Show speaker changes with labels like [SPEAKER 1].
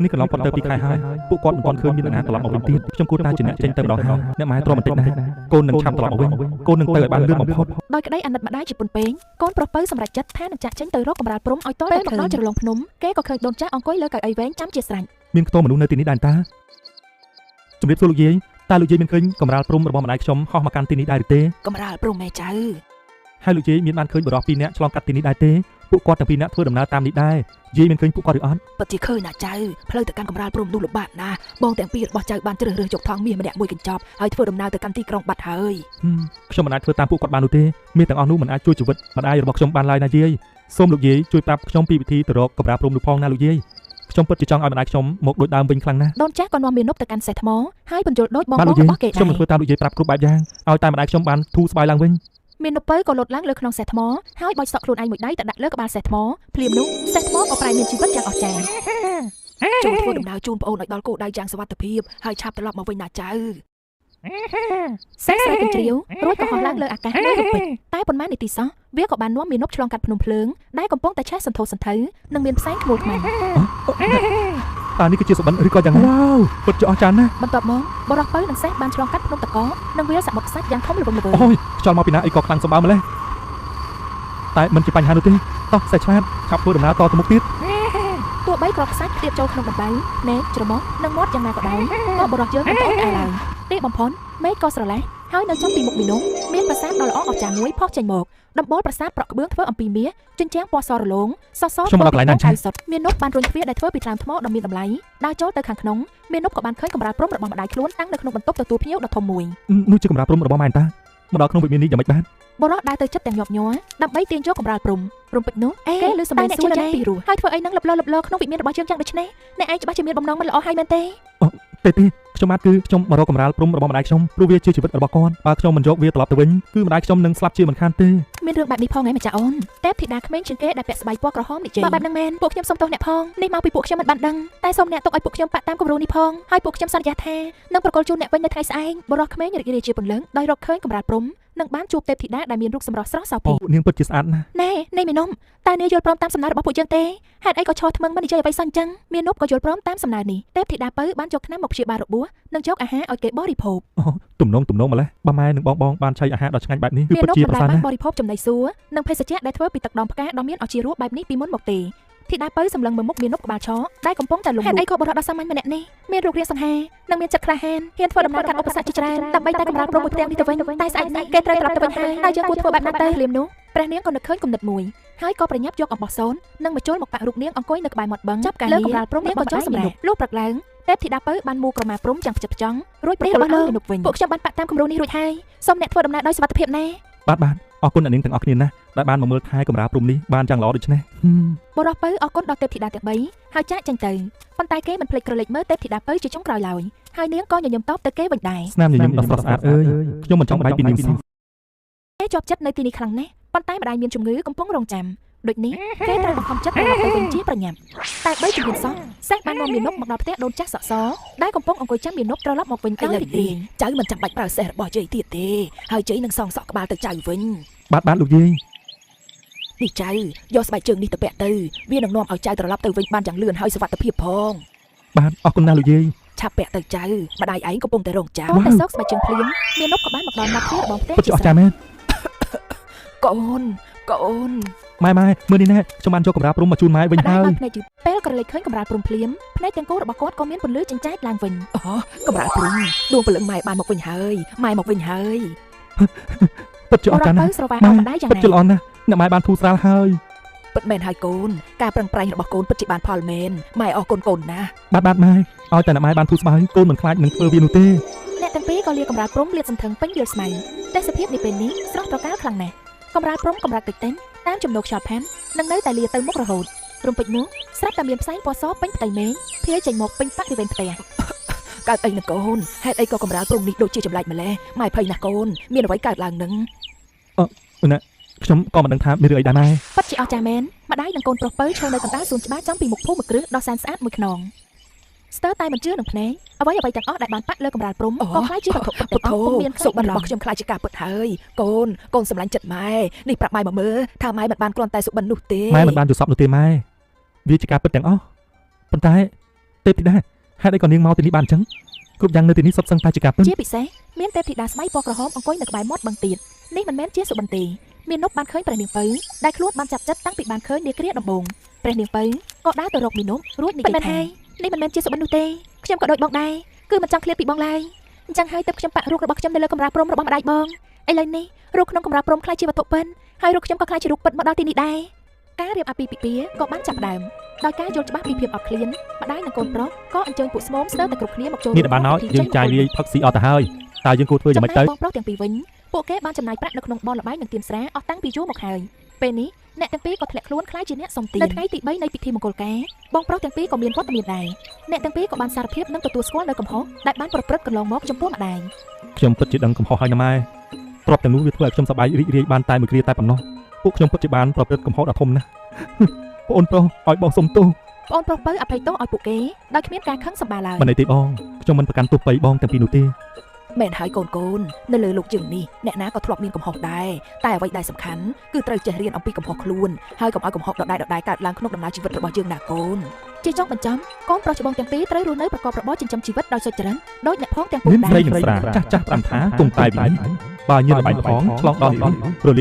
[SPEAKER 1] នេះកន្លងផុតទៅ2ខែហើយពួកគាត់មិនទាន់ឃើញមាននរណាត្រឡប់មកវិញទៀតខ្ញុំគួរតែជាអ្នកចេញទៅម្ដងហើយអ្នកម៉ែទ្រាំបន្តិចណាកូននឹងឆាប់ត្រឡប់មកវិញកូននឹងទៅឲ្យបានលឿនបំផុត
[SPEAKER 2] ដោយក្តីអាណិតម្ដាយជាពុនពេងកូនប្រុសពៅសម្រេចចិត្តថានឹងចាក់ចេញទៅរកកម្រាលព្រំឲ្យតពេលមកដល់ជ្រលងភ្នំគេក៏ឃើញដូនចាស់អង្គុយលើកៅអីវែងចាំជាស្រេច
[SPEAKER 1] មានខ្ទមមនុស្សនៅទីនេះដែរតាជំរាបសួរលោកយាយតើលោកយាយមានឃើញកម្រាលព្រំរបស់ម្ដាយខ្ញុំហោះមកកាន់ទីនេះដែរឬទេក
[SPEAKER 2] ម្រាលព្រំម៉ែចៅ
[SPEAKER 1] ហើយលោកយាយមានបានឃើញបរិសុទ្ធ2នាក់ឆ្លងកាត់ទីនេះដែរទេពួកគាត់ទាំង2នាក់ធ្វើដំណើរតាមនេះដែរយាយមានឃើញពួកគាត់ឬអត់
[SPEAKER 2] ពិតជាឃើញណាចៅផ្លូវទៅកាន់កម្រាលព្រំនោះលំបាកណាស់បងទាំងពីររបស់ចៅបានជ្រើសរើសយកថងមាសម្នាក់មួយកញ្ចប់ហើយធ្វើដំណើរទៅកាន់ទីក្រុងបាត់ហើយខ
[SPEAKER 1] ្ញុំមិនអាចធ្វើតាមពួកគាត់បាននោះទេមាសទាំងអស់នោះមិនអាចជួយជីវិតម្ដាយរបស់ខ្ញុំបានឡើយណាយាយសូមលោកយាយជួយប្រាប់ខ្ញុំពីវិធីទៅរកកម្រាលព្រំនោះផងណាលោកយាយខ្ញុំពិតជាចង់ឲ្យម្ដាយខ្ញុំមកដូចដើមវិញខ្លាំងណាស់ដ
[SPEAKER 2] ូនចាស់ក៏នាំមានុបទៅកាន់សេះថ្មហើយបញ្យល់ដូចបងរបស់គេដែរខ
[SPEAKER 1] ្ញុំនឹងធ្វើតាមលោកយាយប្រាប់គ្រប់បែបយ៉ាងឲ្យតែម្ដាយខ្ញុំបានធូរស្បើយឡើងវិញ
[SPEAKER 2] មានុបក៏លោតឡើងលើក្នុងសេះថ្មហើយបោចសក់ខ្លួនឯងមួយដៃទៅដាក់លើក្បាលសេះថ្មភ្លាមនោះសេះថ្មក៏ប្រែមានជីវិតយ៉ាងអស្ចារ្យចូលធ្វើដំណើរជូនប្អូនឲ្យដល់គោលដៅយ៉ាងសុវត្ថិភាពហើយឆាប់ត្រឡប់មកវិញណាចៅសេះស្រែកកញ្ជ្រៀវរួចក៏ហោះឡើងលើអាកាសមួយរំពេចតែប៉ុន្មាននាទីសោះវាក៏បាននាំមានុបឆ្លងកាត់ភ្នំភ្លើងដែលកំពុងតែឆេះសន្ធោសន្ធៅនិងមានផ្សែងខ្មួលខ្មាំងត
[SPEAKER 1] ើនេះគឺជាសុបិនឬក៏យ៉ាងណាវ៉ាវពិតជាអស្ចារ្យណាស់ប
[SPEAKER 2] ន្ទាប់មកបរោះពៅនិងសេះបានឆ្លងកាត់ភ្នំតកនិងវាលសមុទ្រខ្សាច់យ៉ាងធំល្វឹងល្វើយអ
[SPEAKER 1] ូយខ្យល់មកពីណាអីក៏ខ្លាំងសម្បើម្លេះតែមិនជាបញ្ហានោះទេតោះសេះឆ្លាតឆាប់ធ្វើដំណើរតទៅមុខទៀតទ
[SPEAKER 2] ោះបីក្របខ្សាច់ទៀតចូលក្នុងដំបៅណែច្រមុះនិងមាត់យ៉ាងណាក៏ដោយក៏បរោះយើងមិនអត់ឯឡើយទីបំផុតមេឃក៏ស្រឡះហើយនៅចំពីមុខមីនុំមានប្រាសាទដ៏ល្អអស្ចារ្យមួយផុសចេញមកដំបូលប្រាសាទប្រក់ក្បឿងធ្វើអំពីមាសជញ្ជាំងពណ៌សរលោងសសរខ
[SPEAKER 1] ្ញុំមកកន្លែងណាចា៎ម
[SPEAKER 2] ានុបបានរុញទ្វារដែលធ្វើពីថ្លើមថ្មដ៏មានតម្លៃដើរចូលទៅខាងក្នុងមានុបក៏បានឃើញកម្រាលព្រំរបស់ម្ដាយខ្លួនតាំងនៅក្នុងបន្ទប់ទទួលភ្ញៀវដ៏ធំមួយ
[SPEAKER 1] នោះជាកម្រាលព្រំរបស់ម៉ែតាមកដល់ក្នុងវិមាននេះយ៉ាងម៉េចបានប
[SPEAKER 2] រោះដើរទៅចិត្តទាំងញាប់ញ័រដើម្បីទាញយកកម្រាលព្រំពេជ្រនោះគេលើសម្ដែងសួរយ៉ាងពីរោះហើយធ្វើអីនឹងលបលក្នុងវិមានរបស់យើងយ៉ាងដូចនេះអ្នកឯងច្បាស់ជាមានបំណងមិនល្អហើយមែនទេ
[SPEAKER 1] ទេខ្ញុំបាទគឺខ្ញុំមករកកម្រាលព្រំរបស់ម្ដាយខ្ញុំព្រោះវាជាជីវិតរបស់គាត់បើខ្ញុំមិនយកវាត្រឡប់ទៅវិញគឺម្ដាយខ្ញុំនឹងស្លាប់ជាមិនខានទេម
[SPEAKER 2] ានរឿងបែបនេះផងឯងម្ចាស់អូនតែធីតាក្មេងជាងគេដែលពាក់ស្បៃពណ៌ក្រហមនេះចេះបើបែបហ្នឹងមែនពួកខ្ញុំសុំទោសអ្នកផងនេះមកពីពួកខ្ញុំមិនបានដឹងតែសូមអ្នកទុកឲ្យពួកខ្ញុំបាក់តាមគំរូនេះផងហើយពួកខ្ញុំសន្យាថានឹងប្រកល់ជូនអ្នកវិញនៅថ្ងៃស្អែកបរិះក្មេងរីករាយជាពន្លឹងដោយរកឃើញកម្រាលព្រំនឹងបានជួបទេពធីតាដែលមានរូបសម្រស់ស្រស់សោភ័ណន
[SPEAKER 1] ាងពិតជាស្អាតណាស់
[SPEAKER 2] ណែមីនុំតើនាងយល់ព្រមតាមសំណើរបស់ពួកយើងទេហេតុអីក៏ឈរថ្មឹងមិននិយាយអ្វីសោះអញ្ចឹងមានុបក៏យល់ព្រមតាមសំណើនេះទេពធីតាពៅបានយកថ្នាំមកព្យាបាលរបួសនិងយកអាហារឲ្យគេបរិភោគទ
[SPEAKER 1] ំនងម្លេះបើម៉ែនិងបងបានឆៃអាហារដ៏ឆ្ងាញ់បែបនេះគឺពិតជាប្រសើរណាស់ប
[SPEAKER 2] រិភោគចំណីសួរនិងភេសជ្ជៈដែលធ្វើពីទឹកដមផ្កាដ៏មានឱជារសបែបនេះពីមុនមកទេធីតាពៅសម្លឹងមើលមុខមានុបក្បាលឆដែលកំពុងតែលំហេតុអីក៏បរិះដ៏សាមញ្ញម្នាក់នេះមានរូបរាងសង្ហានិងមានចិត្តក្លាហានហ៊ានធ្វើដំណើរកាត់ឧបសគ្គជាច្រើនដើម្បីតែកម្រាលព្រំមួយផ្ទាំងនេះទៅវិញតែស្អែកនេះគេត្រូវត្រឡប់ទៅវិញហើយយើងគួរធ្វើបែបណាទៅភ្លាមនោះព្រះនាងក៏នឹកឃើញគំនិតមួយហើយក៏ប្រញាប់យកអំបោះសូននិងបញ្ចូលមកប៉ាក់រូបនាងអង្គុយនៅក្បែរមាត់បឹងចាប់ការលើកម្រាលព្រំនាងក៏ចូលសម្រាប់លុះព្រឹកឡើងទេពធីតាពៅបានមូក្រមាព្រំយ៉ាងផ្ចិតផ្ចង់រួចព្រះរបស់មានុបវិញពួកខ្ញុំបានប៉ាក់តាមគំរូនេះរួចហើយសូមអ្នកធ្វើដំណើរដោយសុវត្ថិភាពណាប
[SPEAKER 1] ាទអរគុណអ្នកនាងទាំងអស់គ្នាណាស់ដែលបានមកមើលថែកម្រាលព្រំនេះបានយ៉ាងល្អដូចនេះប
[SPEAKER 2] រោះពៅអរគុណដល់ទេពធីតាទាំង3ហើយចាក់ចេញទៅប៉ុន្តែគេមិនភ្លេចក្រឡេកមើលទេពធីតាពៅជាចុងក្រោយឡើយហើយនាងក៏ញញឹមតបទៅគេវិញដែរ
[SPEAKER 1] ស្នាមញញឹមដ៏ស្រស់ស្អាតអើយខ្ញុំមិនចង់បែកពីនាងសោះ
[SPEAKER 2] គេជាប់ចិត្តនៅទីនេះខ្លាំងណាស់ប៉ុន្តែម្ដាយមានជំងឺកំពុងរងចាំដូចនេះគេត្រូវបង្ខំចិត្តត្រឡប់ទៅវិញជាប្រញាប់តែ3ជំហានសោះសេះបាននាំមានុបមកដល់ផ្ទះដូនចាស់សក់សដែលកំពុងអង្គុយចាំមានុបត្រឡប់មកវិញទៅលើទីចៅមិនចាំបាច់ប្រើសេះរបស់ជ័យទៀតទេហើយជ័យនឹងសងសក់ក្បាលទៅចៅវិញ
[SPEAKER 1] បាទលោកយាយន
[SPEAKER 2] េះចៅយកស្បែកជើងនេះទៅពាក់ទៅវានឹងនាំឲ្យចៅត្រឡប់ទៅវិញបានយ៉ាងលឿនហើយសុវត្ថិភាពផង
[SPEAKER 1] បាទអរគុណណាស់លោកយាយ
[SPEAKER 2] ឆាប់ពាក់ទៅចៅម្ដាយឯងកំពុងតែរងចាំតែសោកស្បែកជើងភ្លាមមានុបក៏បានមកដល់មាត់ទ្វាររបស់ផ្ទះព
[SPEAKER 1] ិតជាអស្ចារ្យមែនក
[SPEAKER 2] ូន
[SPEAKER 1] ម៉ែមើលនេះណាខ្ញុំបានយកកម្រាលព្រំមកជូនម៉ែវិញហើយភ
[SPEAKER 2] ្នែកជិះពេលក៏លេចឃើញកម្រាលព្រំភ្លាមភ្នែកទាំងគូរបស់គាត់ក៏មានពន្លឺចិញ្ចែកឡើងវិញកម្រាលព្រំដួងព្រលឹងម៉ែបានមកវិញហើយម៉ែមកវិញហើយព
[SPEAKER 1] ិតជាអស្ចារ្យណាស់ពិតជាល្អណាស់អ្នកម៉ែបានធូរស្រាលហើយព
[SPEAKER 2] ិតមែនហើយកូនការប្រឹងប្រែងរបស់កូនពិតជាបានផលមែនម៉ែអរគុណកូនណាស់ប
[SPEAKER 1] ាទម៉ែឲ្យតែអ្នកម៉ែបានធូរស្បើយកូនមិនខ្លាចនឹងធ្វើវានោះទេអ
[SPEAKER 2] ្នកទាំងពីរក៏លាកម្រាលព្រំលាតសន្ធឹងពេញវាលស្មៅទេសភាពនេះពេលនេះស្រស់ត្រកាលខ្លាំងណាស់កម្រាលព្រំកម្រាលតិចតិចតាមចំណូលខ្យល់ផាន់នឹងនៅតែលាទៅមុខរហូតរំពេចនោះស្រាប់តែមានផ្សែងពណ៌សពេញផ្ទៃមេឃភាយចេញមកពេញប៉ាក់ពីវិញផ្ទះកើតអីនឹងកូនហេតុអីក៏កម្រាលព្រំនេះដូចជាចម្លែកម្លេះម៉ែភ័យណាស់កូនមានអ្វីកើតឡើងនឹង
[SPEAKER 1] ណាខ្ញុំក៏មិនដឹងថាមានរឿងអីដែរម៉ែព
[SPEAKER 2] ិតជាអស្ចារ្យមែនម្ដាយនិងកូនប្រុសពៅឈរនៅកណ្ដាលសួនច្បារចំពីមុខភូមិគ្រឹះដ៏សែនស្អាតមួយខ្នងស្ទើរតែមិនជឿនឹងភ្នែកអ្វីទាំងអស់ដែលបានប៉ាក់លើកម្រាលព្រំក៏ខ្លាចជាវត្ថុពិតទាំងអស់ពុំមានសុបិនរបស់ខ្ញុំខ្លាចជាការពិតហើយកូនសម្លាញ់ចិត្តម៉ែនេះប្រាប់ម៉ែមកមើលថាម៉ែមិនបានគ្រាន់តែសុបិននោះទេ
[SPEAKER 1] ម៉ែមិនបានយល់សពនោះទេម៉ែវាជាការពិតទាំងអស់ប៉ុន្តែ ទេពធីតាហេតុអីក៏នាងមកទីនេះបានអញ្ចឹងគ្រប់យ៉ាងនៅទីនេះសុទ្ធសឹងតែជាការពិត
[SPEAKER 2] ជាពិសេសមានទេពធីតាស្មៃពណ៌ក្រហមអង្គុយនៅក្បែរមាត់បឹងទៀតនេះមិនមែនជាសុបិនទេមាននប់បានឃើញព្រះនាងពៅដែលខ្លួនបានចាប់ចិត្តតាំងពីបានឃើញនាគ្រាដំបូងព្រះនាងពៅក៏ដើរទៅរកមាននប់រួចនិយាយថានេះមិនមែនជាសុបិននោះទេខ្ញុំក៏ដូចបងដែរគឺមិនចង់ឃ្លាតពីបងឡើយអញ្ចឹងហើយទើបខ្ញុំបាក់រូបរបស់ខ្ញុំនៅលើកម្រាលព្រំរបស់ម្ដាយបងឥឡូវនេះរូបក្នុងកម្រាលព្រំខ្លាចជាវត្ថុពិនហើយរូបខ្ញុំក៏ខ្លាចជារូបពិតមកដល់ទីនេះដែរការរៀបអាពាហ៍ពិពាហ៍ក៏បានចាប់ផ្ដើមដោយការយល់ច្បាស់ពីភាពអត់ឃ្លានម្ដាយនិងកូនប្រុសក៏អញ្ជើញពួកស្មោមស្ទើរតែគ្រប់គ្នាមកចូល
[SPEAKER 1] នេះបានហើយយើងចាយវាយផឹកស៊ីអត់ទៅហើយតើយើងគួរធ្វើយ៉ាងម៉េចទៅ
[SPEAKER 2] បងប្រុសទាំងពីរវិញពួកគេបានចំណាយប្រាក់នៅក្នុងបនលបាយនិងទៀនស្រាអស់តាំងពីយូរមកហើយពេលនេះអ្នកទាំងពីរក៏ធ្លាក់ខ្លួនខ្លាចជាអ្នកសុំទាននៅថ្ងៃទី3នៃពិធីមង្គលការបងប្រុសទាំងពីរក៏មានវត្តមានដែរអ្នកទាំងពីរក៏បានសារភាពនិងទទួលស្គាល់នៅកំហុសដែលបានប្រព្រឹត្តកន្លងមកចំពោះម្ដាយ
[SPEAKER 1] ខ្ញុំពិតជាដឹងកំហុសហើយណាម៉ែទ្រព្យទាំងនោះវាធ្វើឲ្យខ្ញុំសប្បាយរីករាយបានតែមួយគ្រាតែប៉ុណ្ណោះពួកខ្ញុំពិតជាបានប្រព្រឹត្តកំហុសដ៏ធំណាស់បងអូនប្រុសឲ្យបងសុំទោស
[SPEAKER 2] បងប្រុសពៅអភ័យទោសឲ្យពួកគេដោយគ្មានការខឹងសម្បារឡើយ
[SPEAKER 1] មិនអីទេបងខ្ញុំមិនប្រកាន់ទោសបីបងទាំងពីរនោះទេ
[SPEAKER 2] មែនហើយកូនកូននៅលើលោកយើងនេះអ្នកណាក៏ធ្លាប់មានកំហុសដែរតែអ្វីដែលសំខាន់គឺត្រូវចេះរៀនអំពីកំហុសខ្លួនហើយកុំឲ្យកំហុសដដែលកើតឡើងក្នុងដំណើរជីវិតរបស់យើងណាកូនជាចុងបញ្ចំកូនប្រុសច្បងទាំងពីរត្រូវរស់នៅប្រកបរបរចិញ្ចឹមជីវិតដោយសុចរិតដោយអ្នកផងទាំងពួក
[SPEAKER 1] មាន
[SPEAKER 2] ដែរ
[SPEAKER 1] ស្រីនឹងស្រាចាស់ប្រាំថាគង់តែវិញ្ញាណបើញៀនល្បែងផងឆ្លងដល់នេះរល